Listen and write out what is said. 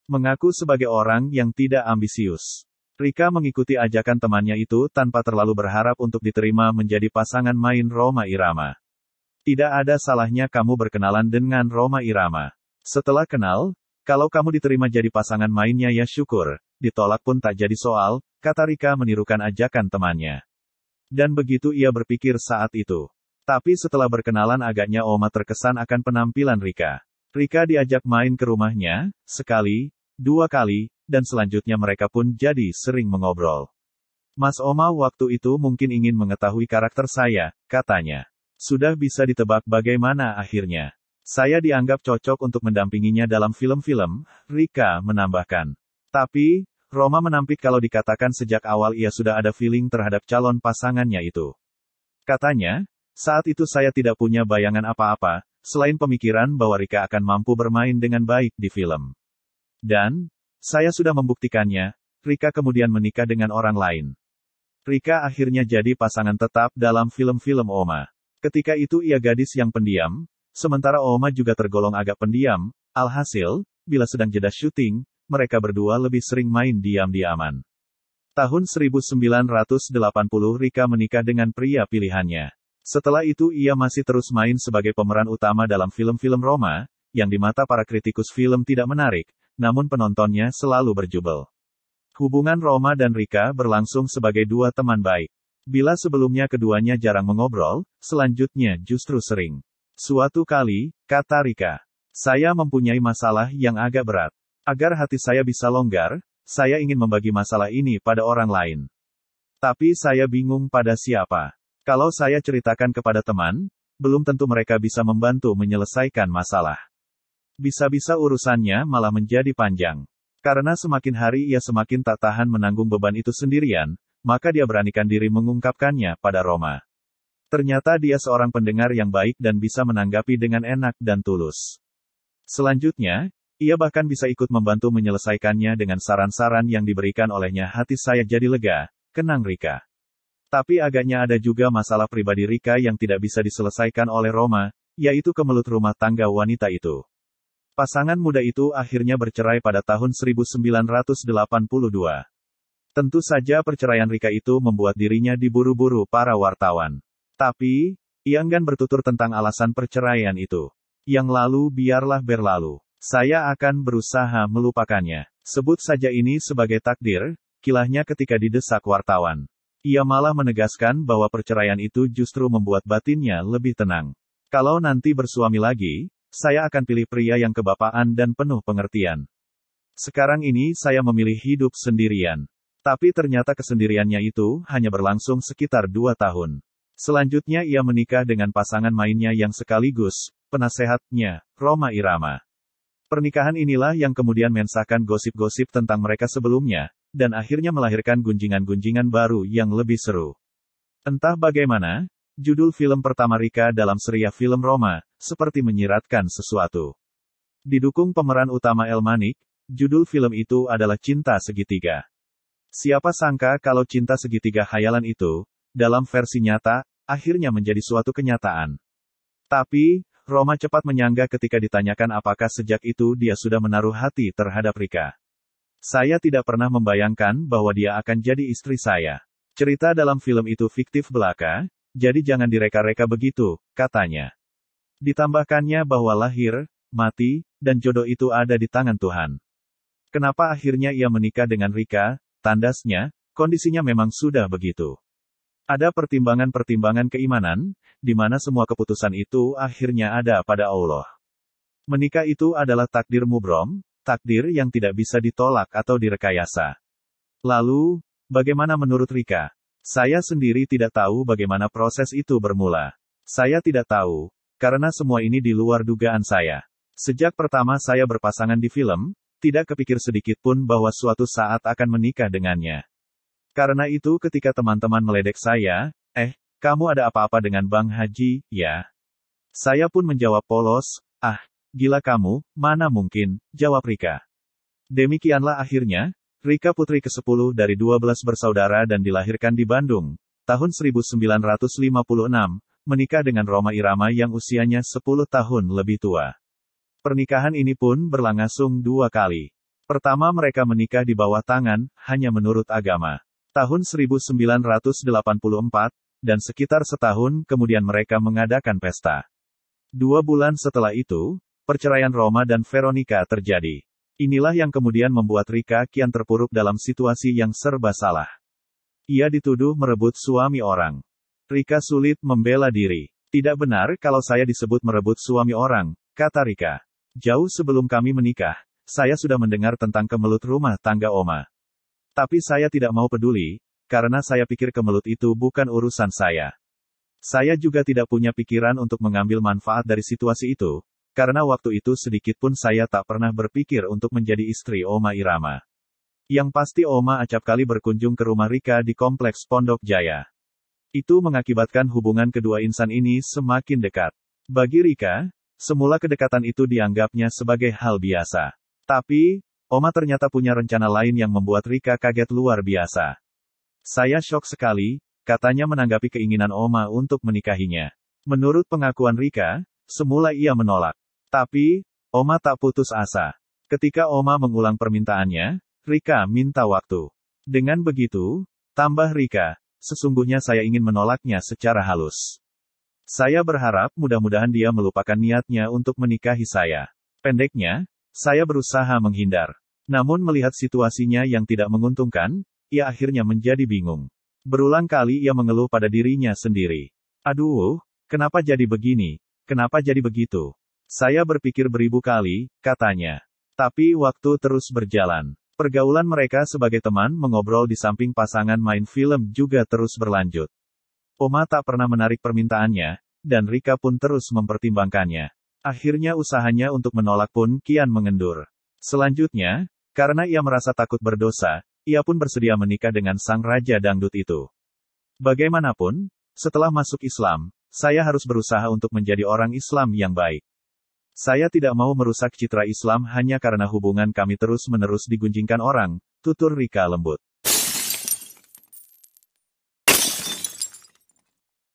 Mengaku sebagai orang yang tidak ambisius. Rika mengikuti ajakan temannya itu tanpa terlalu berharap untuk diterima menjadi pasangan main Rhoma Irama. Tidak ada salahnya kamu berkenalan dengan Rhoma Irama. Setelah kenal, kalau kamu diterima jadi pasangan mainnya ya syukur, ditolak pun tak jadi soal, kata Rika menirukan ajakan temannya. Dan begitu ia berpikir saat itu. Tapi setelah berkenalan agaknya Oma terkesan akan penampilan Rika. Rika diajak main ke rumahnya, sekali, dua kali, dan selanjutnya mereka pun jadi sering mengobrol. Mas Oma waktu itu mungkin ingin mengetahui karakter saya, katanya. Sudah bisa ditebak bagaimana akhirnya. Saya dianggap cocok untuk mendampinginya dalam film-film, Rika menambahkan. Tapi, Rhoma menampik kalau dikatakan sejak awal ia sudah ada feeling terhadap calon pasangannya itu. Katanya, saat itu saya tidak punya bayangan apa-apa, selain pemikiran bahwa Rika akan mampu bermain dengan baik di film. Dan, saya sudah membuktikannya, Rika kemudian menikah dengan orang lain. Rika akhirnya jadi pasangan tetap dalam film-film Oma. Ketika itu ia gadis yang pendiam, sementara Oma juga tergolong agak pendiam, alhasil, bila sedang jeda syuting, mereka berdua lebih sering main diam-diaman. Tahun 1980 Rika menikah dengan pria pilihannya. Setelah itu ia masih terus main sebagai pemeran utama dalam film-film Rhoma, yang di mata para kritikus film tidak menarik, namun penontonnya selalu berjubel. Hubungan Rhoma dan Rika berlangsung sebagai dua teman baik. Bila sebelumnya keduanya jarang mengobrol, selanjutnya justru sering. Suatu kali, kata Rika, saya mempunyai masalah yang agak berat. Agar hati saya bisa longgar, saya ingin membagi masalah ini pada orang lain. Tapi saya bingung pada siapa. Kalau saya ceritakan kepada teman, belum tentu mereka bisa membantu menyelesaikan masalah. Bisa-bisa urusannya malah menjadi panjang. Karena semakin hari ia semakin tak tahan menanggung beban itu sendirian, maka dia beranikan diri mengungkapkannya pada Rhoma. Ternyata dia seorang pendengar yang baik dan bisa menanggapi dengan enak dan tulus. Selanjutnya, ia bahkan bisa ikut membantu menyelesaikannya dengan saran-saran yang diberikan olehnya. Hati saya jadi lega, kenang Rika. Tapi agaknya ada juga masalah pribadi Rika yang tidak bisa diselesaikan oleh Rhoma, yaitu kemelut rumah tangga wanita itu. Pasangan muda itu akhirnya bercerai pada tahun 1982. Tentu saja perceraian Rika itu membuat dirinya diburu-buru para wartawan. Tapi, ia enggan bertutur tentang alasan perceraian itu. Yang lalu biarlah berlalu. Saya akan berusaha melupakannya. Sebut saja ini sebagai takdir, kilahnya ketika didesak wartawan. Ia malah menegaskan bahwa perceraian itu justru membuat batinnya lebih tenang. Kalau nanti bersuami lagi, saya akan pilih pria yang kebapaan dan penuh pengertian. Sekarang ini saya memilih hidup sendirian. Tapi ternyata kesendiriannya itu hanya berlangsung sekitar 2 tahun. Selanjutnya ia menikah dengan pasangan mainnya yang sekaligus penasehatnya, Rhoma Irama. Pernikahan inilah yang kemudian mensahkan gosip-gosip tentang mereka sebelumnya, dan akhirnya melahirkan gunjingan-gunjingan baru yang lebih seru. Entah bagaimana, judul film pertama Rika dalam serial film Rhoma, seperti menyiratkan sesuatu. Didukung pemeran utama El Manik, judul film itu adalah Cinta Segitiga. Siapa sangka kalau cinta segitiga khayalan itu, dalam versi nyata, akhirnya menjadi suatu kenyataan. Tapi, Rhoma cepat menyangga ketika ditanyakan apakah sejak itu dia sudah menaruh hati terhadap Rika. Saya tidak pernah membayangkan bahwa dia akan jadi istri saya. Cerita dalam film itu fiktif belaka, jadi jangan direka-reka begitu, katanya. Ditambahkannya bahwa lahir, mati, dan jodoh itu ada di tangan Tuhan. Kenapa akhirnya ia menikah dengan Rika? Tandasnya, kondisinya memang sudah begitu. Ada pertimbangan-pertimbangan keimanan, di mana semua keputusan itu akhirnya ada pada Allah. Menikah itu adalah takdir mubrom, takdir yang tidak bisa ditolak atau direkayasa. Lalu, bagaimana menurut Rika? Saya sendiri tidak tahu bagaimana proses itu bermula. Saya tidak tahu, karena semua ini di luar dugaan saya. Sejak pertama saya berpasangan di film, tidak kepikir sedikit pun bahwa suatu saat akan menikah dengannya. Karena itu ketika teman-teman meledek saya, kamu ada apa-apa dengan Bang Haji, ya? Saya pun menjawab polos, gila kamu, mana mungkin, jawab Rika. Demikianlah akhirnya, Rika putri ke-10 dari 12 bersaudara dan dilahirkan di Bandung, tahun 1956, menikah dengan Rhoma Irama yang usianya 10 tahun lebih tua. Pernikahan ini pun berlangsung 2 kali. Pertama mereka menikah di bawah tangan, hanya menurut agama. Tahun 1984, dan sekitar setahun kemudian mereka mengadakan pesta. 2 bulan setelah itu, perceraian Roma dan Veronica terjadi. Inilah yang kemudian membuat Rika kian terpuruk dalam situasi yang serba salah. Ia dituduh merebut suami orang. Rika sulit membela diri. Tidak benar kalau saya disebut merebut suami orang, kata Rika. Jauh sebelum kami menikah, saya sudah mendengar tentang kemelut rumah tangga Oma. Tapi saya tidak mau peduli, karena saya pikir kemelut itu bukan urusan saya. Saya juga tidak punya pikiran untuk mengambil manfaat dari situasi itu, karena waktu itu sedikit pun saya tak pernah berpikir untuk menjadi istri Oma Irama. Yang pasti Oma acap kali berkunjung ke rumah Rika di kompleks Pondok Jaya. Itu mengakibatkan hubungan kedua insan ini semakin dekat. Bagi Rika, semula kedekatan itu dianggapnya sebagai hal biasa. Tapi, Oma ternyata punya rencana lain yang membuat Rika kaget luar biasa. Saya syok sekali, katanya menanggapi keinginan Oma untuk menikahinya. Menurut pengakuan Rika, semula ia menolak. Tapi, Oma tak putus asa. Ketika Oma mengulang permintaannya, Rika minta waktu. Dengan begitu, tambah Rika, sesungguhnya saya ingin menolaknya secara halus. Saya berharap mudah-mudahan dia melupakan niatnya untuk menikahi saya. Pendeknya, saya berusaha menghindar. Namun melihat situasinya yang tidak menguntungkan, ia akhirnya menjadi bingung. Berulang kali ia mengeluh pada dirinya sendiri. Aduh, kenapa jadi begini? Kenapa jadi begitu? Saya berpikir beribu kali, katanya. Tapi waktu terus berjalan. Pergaulan mereka sebagai teman mengobrol di samping pasangan main film juga terus berlanjut. Oma tak pernah menarik permintaannya, dan Rika pun terus mempertimbangkannya. Akhirnya usahanya untuk menolak pun kian mengendur. Selanjutnya, karena ia merasa takut berdosa, ia pun bersedia menikah dengan sang raja dangdut itu. Bagaimanapun, setelah masuk Islam, saya harus berusaha untuk menjadi orang Islam yang baik. Saya tidak mau merusak citra Islam hanya karena hubungan kami terus-menerus digunjingkan orang, tutur Rika lembut.